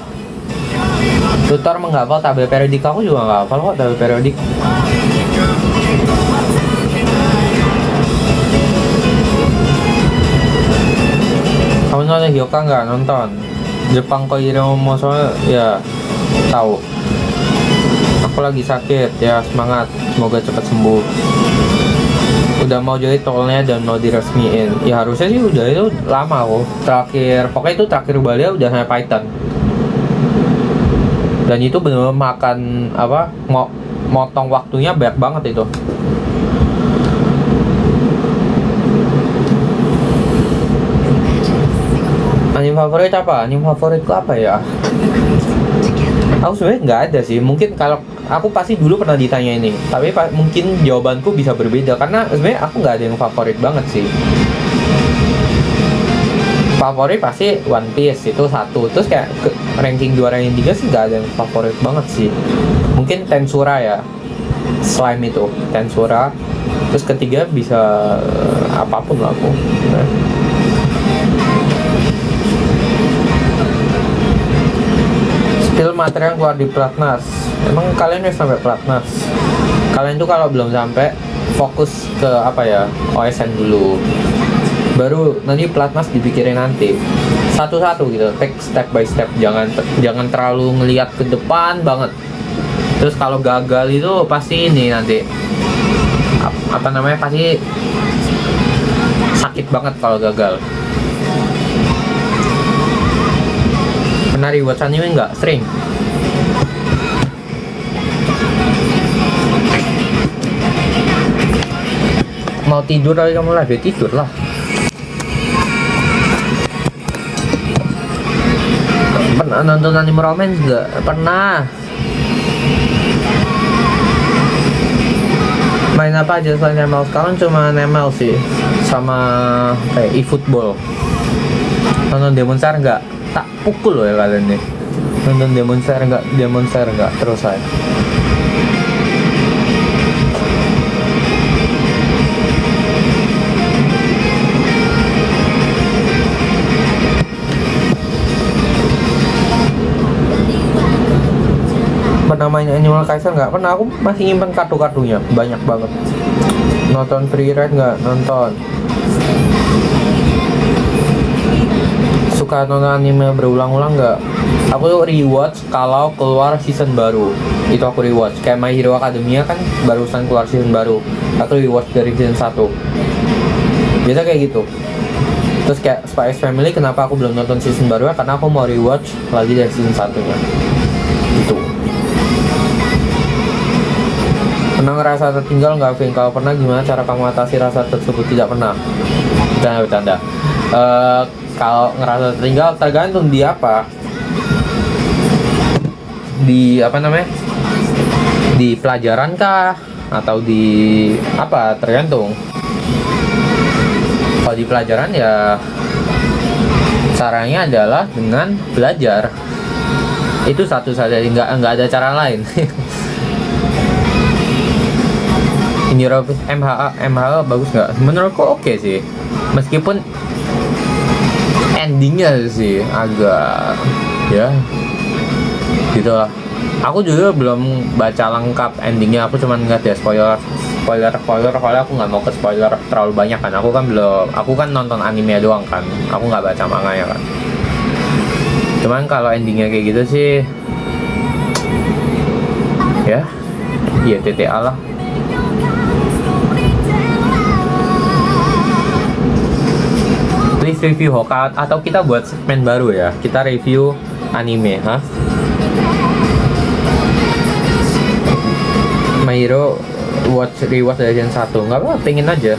Tutor menghafal tabel periodik, aku juga nggak hafal kok tabel periodik. Kamu nonton Hyoka nggak? Nonton. Jepang Koiremo soalnya ya tahu. Aku lagi sakit ya, semangat, semoga cepat sembuh. Udah mau jadi tolnya dan mau diresmiin. Ya harusnya sih udah, itu lama kok. Pokoknya itu terakhir Bali udah sampai Python. Dan itu benar-benar makan motong waktunya banyak banget itu. Anime favorit apa? Anime favoritku apa ya? Aku sebenarnya nggak ada sih. Mungkin kalau aku pasti dulu pernah ditanya ini, tapi mungkin jawabanku bisa berbeda karena sebenarnya aku nggak ada yang favorit banget sih. Favorit pasti One Piece itu satu. Terus kayak ranking 2 ranking 3 sih nggak ada yang favorit banget sih. Mungkin Tensura ya, slime itu Tensura. Terus ketiga bisa apapun lah aku. Spill materi yang keluar di Platnas. Emang kalian udah sampai Platnas? Kalian tuh kalau belum sampai, fokus ke OSN dulu. Baru nanti Platnas dipikirin nanti. Satu-satu gitu, take step by step. Jangan terlalu ngelihat ke depan banget. Terus kalau gagal itu pasti ini nanti pasti sakit banget kalau gagal. Pernah rewatch anime nggak? Sering. Mau tidur tapi kamu lagi tidur lah. Pernah nonton anime romance nggak? Pernah. Main apa aja selain ML? Sekarang cuma ML sih, sama eFootball. Nonton Demon Slayer nggak? Tak pukul loh ya kalian nih. Nonton Demon Slayer nggak terus saya. Pernah main Animal Kaiser nggak? Pernah, aku masih nyimpen kartu-kartunya banyak banget. Nonton Free Ride nggak? Nonton. Suka nonton anime berulang-ulang nggak? Aku rewatch kalau keluar season baru. Itu aku rewatch. Kayak My Hero Academia kan barusan keluar season baru. Aku rewatch dari season 1. Biasa kayak gitu. Terus kayak Spy X Family, kenapa aku belum nonton season baru? Karena aku mau rewatch lagi dari season 1-nya. Gitu. Pernah ngerasa tertinggal nggak, Vin? Kalau pernah, gimana cara kamu atasi rasa tersebut? Tidak pernah. Bercanda. Kalau ngerasa tertinggal tergantung di apa. Di apa namanya? Di pelajaran kah? Atau di apa? Tergantung. Kalau di pelajaran ya caranya adalah dengan belajar. Itu satu-satunya, nggak ada cara lain. Ini MHA bagus nggak? Menurutku oke sih, meskipun endingnya sih agak ya gitulah. Aku juga belum baca lengkap endingnya, aku cuma ngeliat ya spoiler soalnya aku nggak mau ke spoiler terlalu banyak kan. Aku kan nonton anime doang kan, aku nggak baca manganya kan. Cuman kalau endingnya kayak gitu sih ya TTA lah. Please review Hoka, atau kita buat segmen baru ya, kita review anime. My Hero rewatch dari season 1, nggak apa-apa, pengen aja.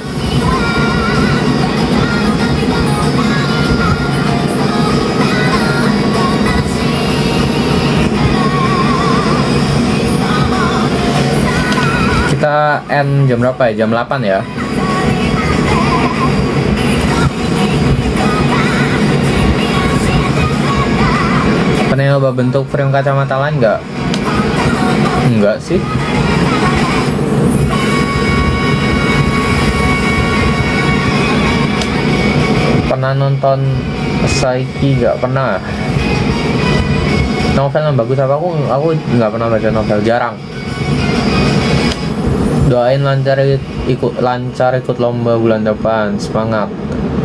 Kita end jam berapa ya? Jam 8 ya. Pernah nyoba bentuk frame kacamata lain nggak? Enggak sih. Pernah nonton Saiki? Nggak pernah. Novel yang bagus apa? Aku nggak pernah baca novel, jarang. Doain lancar ikut lomba bulan depan, semangat,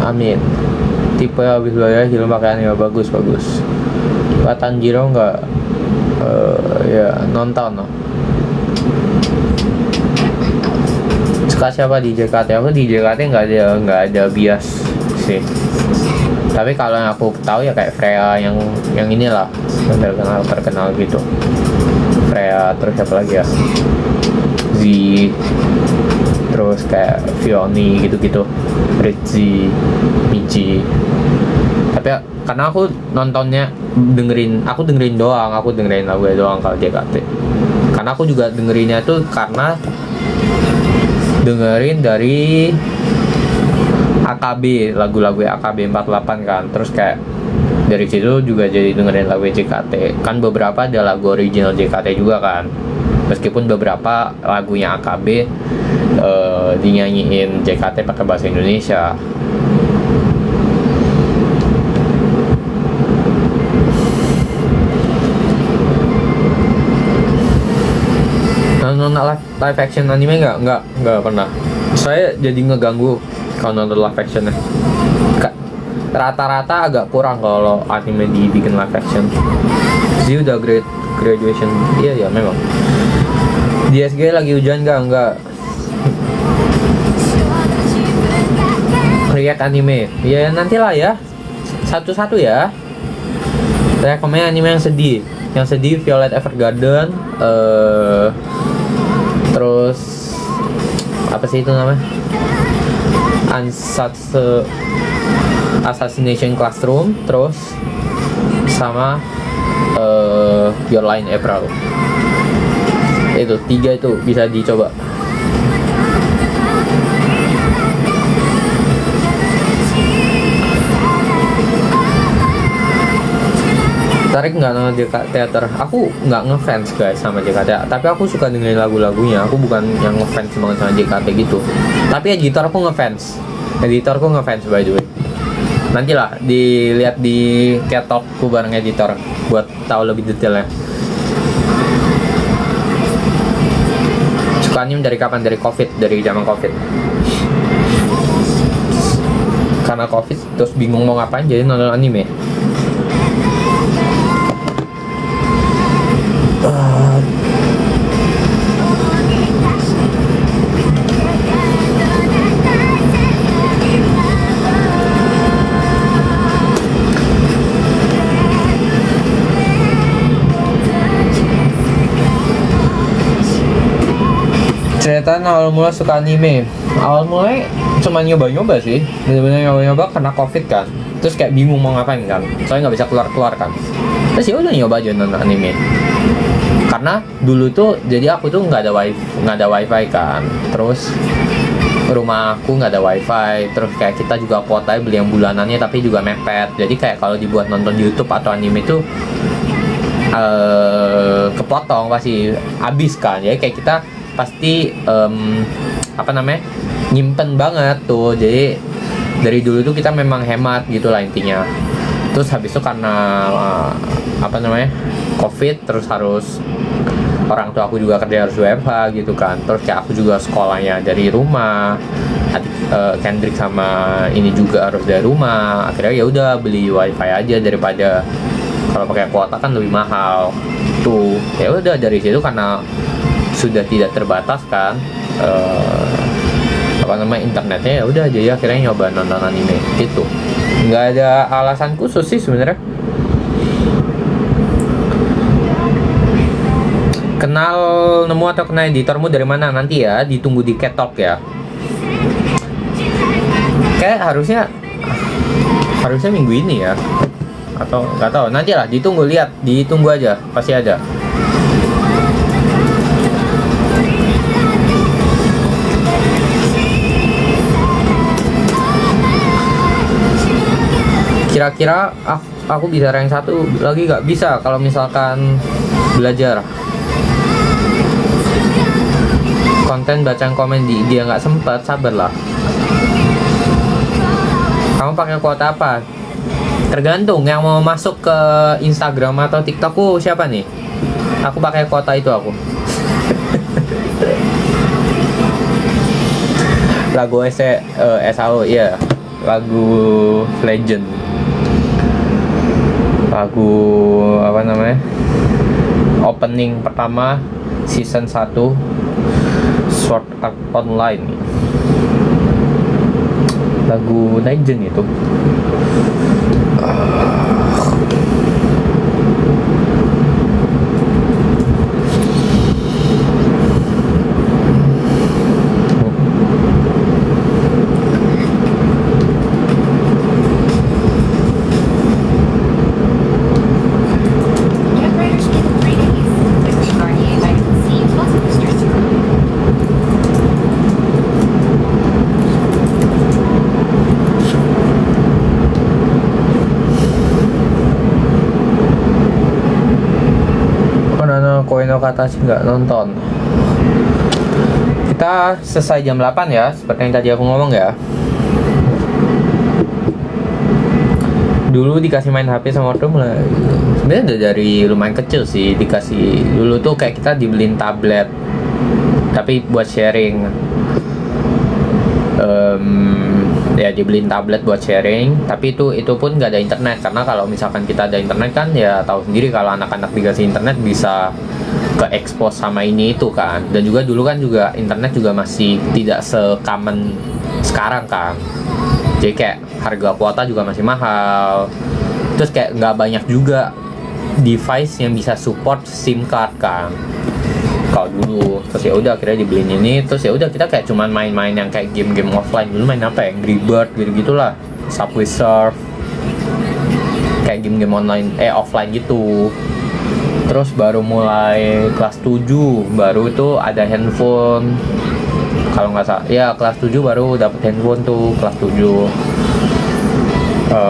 amin. Tipe habis belajar film pakai anime bagus. Pak Tanjiro nggak ya nonton no. Suka siapa di JKT? Aku di JKT nggak ada bias sih. Tapi kalau yang aku tahu ya kayak Freya yang inilah yang terkenal gitu. Freya, terus siapa lagi ya? Z, terus kayak Fioni gitu-gitu, Ritzy, Michi. Tapi ya, karena aku nontonnya dengerin lagunya doang kalau JKT. Karena aku juga dengerinnya tuh karena dengerin dari AKB, lagu-lagu AKB 48 kan. Terus kayak dari situ juga jadi dengerin lagu JKT. Kan beberapa ada lagu original JKT juga kan. Meskipun beberapa lagunya AKB dinyanyiin JKT pakai bahasa Indonesia. Nonton live action anime nggak pernah. Saya jadi ngeganggu kalau nonton live actionnya. Rata-rata agak kurang kalau anime dibikin live action. Dia udah graduation. Iya memang. Di SG lagi hujan nggak? React anime. Ya nantilah ya. Satu-satu ya. Rekomend anime yang sedih. Yang sedih Violet Evergarden. Terus apa sih itu namanya? Assassination Classroom, terus sama Your Lie in April. Itu 3 itu bisa dicoba. Tertarik nggak nonton JK Theater? Aku nggak ngefans guys sama JKT, tapi aku suka dengerin lagu-lagunya. Aku bukan yang ngefans banget sama JKT gitu. Tapi editorku ngefans. Editorku ngefans by the way. Nantilah dilihat di catalogku bareng editor buat tahu lebih detailnya. Suka anime dari kapan? Dari COVID, dari zaman COVID. Karena COVID terus bingung mau ngapain jadi nonton anime. Ceritaan awal mula suka anime. Awal mulai cuma nyoba-nyoba sih, bener-bener nyoba-nyoba karena COVID kan. Terus kayak bingung mau ngapain kan, soalnya nggak bisa keluar-keluar kan. Terus ya udah nyoba aja nonton anime. Karena dulu tuh jadi aku tuh nggak ada wifi kan. Terus rumah aku nggak ada wifi. Terus kayak kita juga kuotanya beli yang bulanannya tapi juga mepet. Jadi kayak kalau dibuat nonton YouTube atau anime tuh kepotong pasti habis kan. Jadi kayak kita pasti nyimpen banget tuh. Jadi dari dulu tuh kita memang hemat gitulah intinya. Terus habis itu karena COVID, terus harus orang tua aku juga kerja harus WFH gitu kan. Terus kayak aku juga sekolahnya dari rumah. Kendrick sama ini juga harus dari rumah. Akhirnya ya udah beli wifi aja daripada kalau pakai kuota kan lebih mahal tuh. Ya udah dari situ karena sudah tidak terbatas kan internetnya, ya udah jadi akhirnya nyoba nonton anime gitu. Nggak ada alasan khusus sih sebenarnya. Kenal nemu atau kenal editormu dari mana? Nanti ya ditunggu di catalog ya. Kayak harusnya minggu ini ya, atau nggak tahu, nanti lah ditunggu aja pasti ada. Kira-kira aku bisa rank 1 lagi gak? Bisa kalau misalkan belajar. Konten bacaan komen di dia nggak sempet, sabarlah. Kamu pakai kuota apa? Tergantung yang mau masuk ke Instagram atau TikTokku siapa nih? Aku pakai kuota itu aku. Lagu SAO iya, lagu Legend. Lagu opening pertama season 1 Sword Art Online. Lagu Legend itu. Koino kata sih nggak nonton. Kita selesai jam 8 ya, seperti yang tadi aku ngomong ya. Dulu dikasih main HP sama ortu mulai, sebenarnya udah dari lumayan kecil sih dikasih. Dulu tuh kayak kita dibeliin tablet, tapi buat sharing. Ya dibeliin tablet buat sharing, tapi itu pun nggak ada internet, karena kalau misalkan kita ada internet kan ya tahu sendiri kalau anak-anak dikasih internet bisa ke expose sama ini itu kan. Dan juga dulu kan juga internet juga masih tidak se-common sekarang kan, jadi kayak harga kuota juga masih mahal. Terus kayak nggak banyak juga device yang bisa support SIM card kan kalau dulu. Terus ya udah akhirnya dibeliin ini. Terus ya udah kita kayak cuman main-main yang kayak game-game offline. Dulu main apa ya, Angry Bird gitu-gitulah, Subway Surf, kayak game-game online offline gitu. Terus baru mulai kelas 7 baru itu ada handphone, kalau nggak salah ya kelas 7 baru dapet handphone tuh, kelas 7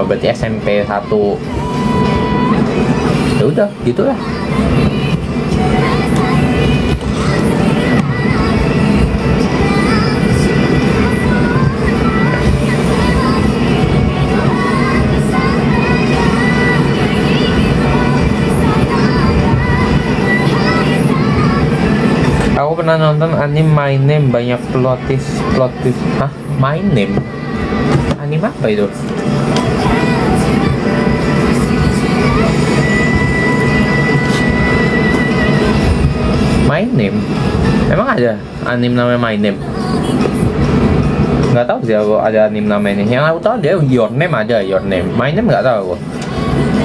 berarti SMP 1. Ya udah gitulah. Aku pernah nonton anime My Name, banyak plot twist. Hah? My Name? Anime apa itu? My Name? Emang ada anime namanya My Name? Nggak tahu sih aku ada anime namanya ini. Yang aku tahu dia Your Name ada, Your Name. My Name nggak tahu aku.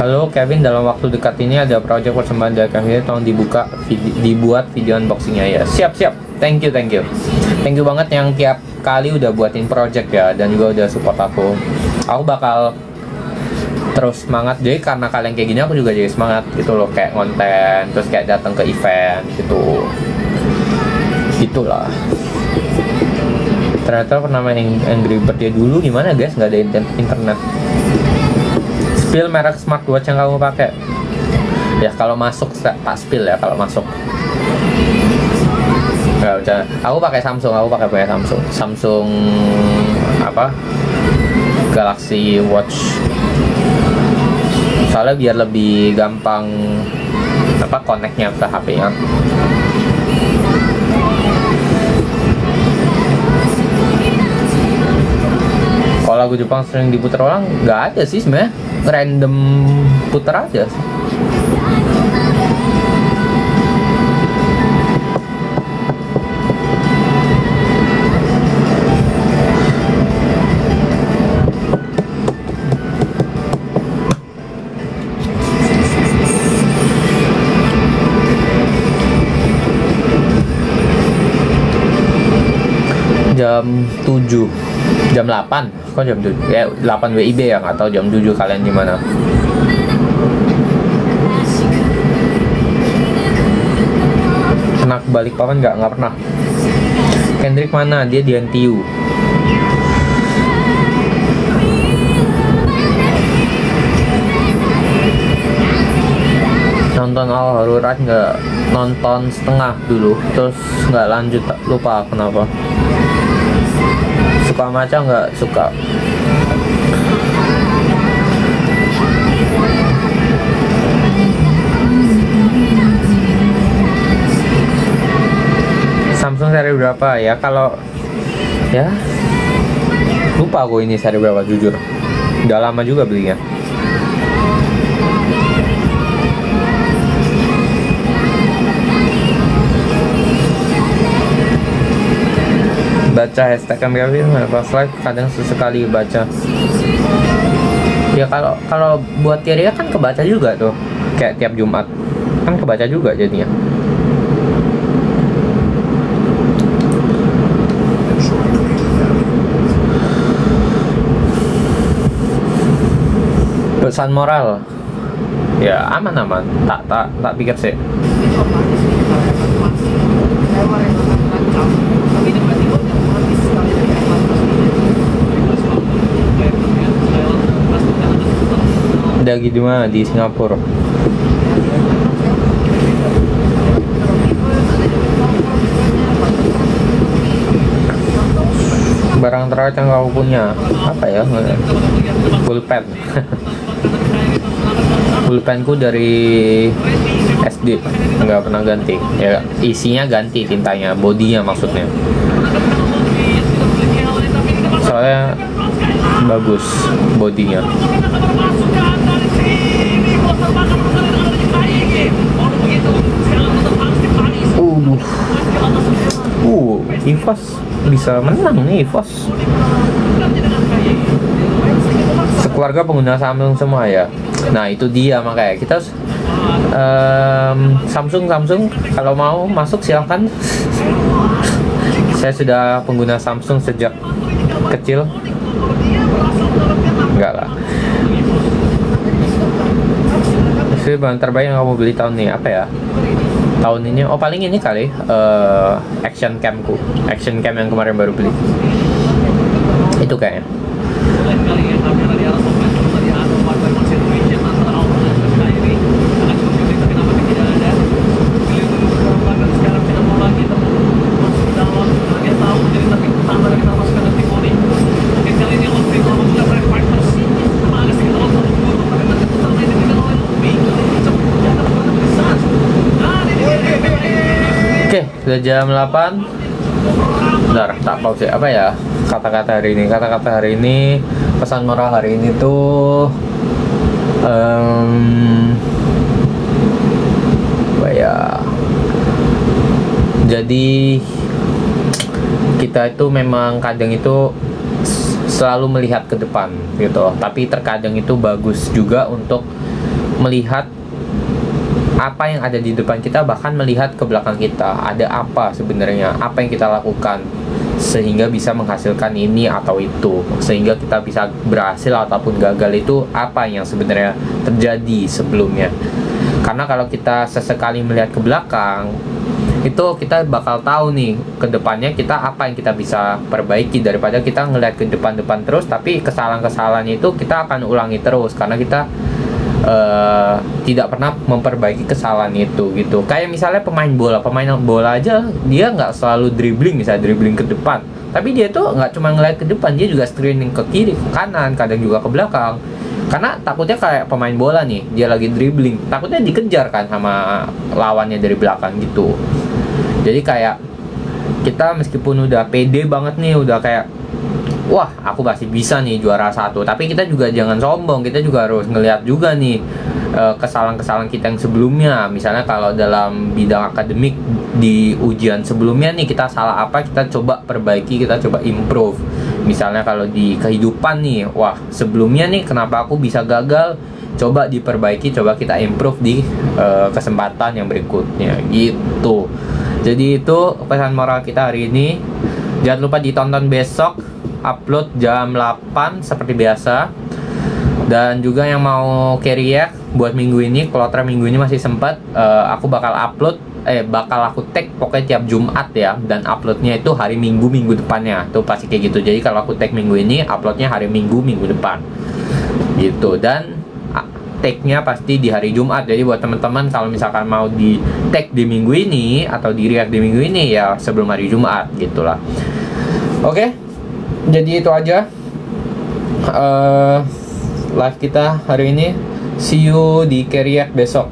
Halo Kevin, dalam waktu dekat ini ada project persembahan dari Kevin, tolong dibuat video unboxingnya ya. Siap. Thank you banget yang tiap kali udah buatin project ya, dan juga udah support aku. Aku bakal terus semangat, jadi karena kalian kayak gini aku juga jadi semangat gitu loh, kayak konten, terus kayak datang ke event gitu. Gitulah. Ternyata pernah main Angry Bird ya dulu, gimana guys, nggak ada internet. Spill merek smartwatch yang kamu pakai. Ya kalau masuk tak spill ya, kalau masuk. Nggak usah. Aku pakai Samsung Samsung apa? Galaxy Watch. Soalnya biar lebih gampang apa connect-nya ke HP-nya. Kalau lagu Jepang sering diputar ulang, nggak ada sih sebenarnya, random puter aja. Jam 7, jam 8, kok jam 7? Ya 8 WIB ya, nggak tahu jam 7 kalian di mana. Pernah balik papan nggak pernah. Kendrick mana? Dia di NTU. Nonton Al Harurat nggak, nonton setengah dulu, terus nggak lanjut, lupa kenapa. Suka maca nggak? Suka. Samsung seri berapa ya? Kalau ya lupa aku ini seri berapa, jujur. Udah lama juga belinya. Baca hashtag Kevin pas live, kadang sesekali baca. Ya kalau buat Tiria kan kebaca juga tuh, kayak tiap Jumat kan kebaca juga jadinya. Pesan moral ya aman, tak pikir sih. Lagi di mana? Di Singapura. Barang terakhir yang kau punya apa ya? Pulpen. Pulpenku dari SD, nggak pernah ganti. Ya isinya ganti, tintanya, bodinya maksudnya. Soalnya bagus bodinya. EVOS bisa menang nih, EVOS. Sekeluarga pengguna Samsung semua ya. Nah itu dia, makanya kita Samsung kalau mau masuk silahkan. Saya sudah pengguna Samsung sejak kecil. Enggak lah. Barang terbaik yang kamu beli tahun ini apa ya? Tahun ini, paling ini kali action camku, action cam yang kemarin baru beli. Itu kayaknya. Udah jam 8. Bentar, tak pause ya. Apa ya kata-kata hari ini? Kata-kata hari ini, pesan moral hari ini tuh apa ya? Jadi kita itu memang kadang itu selalu melihat ke depan gitu, tapi terkadang itu bagus juga untuk melihat apa yang ada di depan kita, bahkan melihat ke belakang kita ada apa sebenarnya, apa yang kita lakukan sehingga bisa menghasilkan ini atau itu, sehingga kita bisa berhasil ataupun gagal itu apa yang sebenarnya terjadi sebelumnya. Karena kalau kita sesekali melihat ke belakang, itu kita bakal tahu nih ke depannya kita apa yang kita bisa perbaiki, daripada kita ngeliat ke depan-depan terus tapi kesalahan-kesalahannya itu kita akan ulangi terus karena kita tidak pernah memperbaiki kesalahan itu gitu. Kayak misalnya pemain bola aja, dia nggak selalu dribbling, misalnya dribbling ke depan, tapi dia tuh nggak cuma ngeliat ke depan, dia juga screening ke kiri, ke kanan, kadang juga ke belakang. Karena takutnya kayak pemain bola nih, dia lagi dribbling, takutnya dikejar kan sama lawannya dari belakang gitu. Jadi kayak kita meskipun udah pede banget nih, udah kayak wah aku pasti bisa nih juara 1, tapi kita juga jangan sombong, kita juga harus ngelihat juga nih kesalahan-kesalahan kita yang sebelumnya. Misalnya kalau dalam bidang akademik di ujian sebelumnya nih kita salah apa, kita coba perbaiki, kita coba improve. Misalnya kalau di kehidupan nih, wah sebelumnya nih kenapa aku bisa gagal, coba diperbaiki, coba kita improve di kesempatan yang berikutnya gitu. Jadi itu pesan moral kita hari ini. Jangan lupa ditonton besok, upload jam 8 seperti biasa. Dan juga yang mau carry buat minggu ini, kloter minggu ini masih sempat, aku bakal upload, bakal aku tag pokoknya tiap Jumat ya. Dan uploadnya itu hari Minggu depannya, tuh pasti kayak gitu. Jadi kalau aku tag minggu ini, uploadnya hari Minggu depan gitu. Dan tag-nya pasti di hari Jumat. Jadi buat teman-teman kalau misalkan mau di tag di minggu ini atau di react di minggu ini, ya sebelum hari Jumat gitulah. Oke, jadi itu aja live kita hari ini. See you di React besok.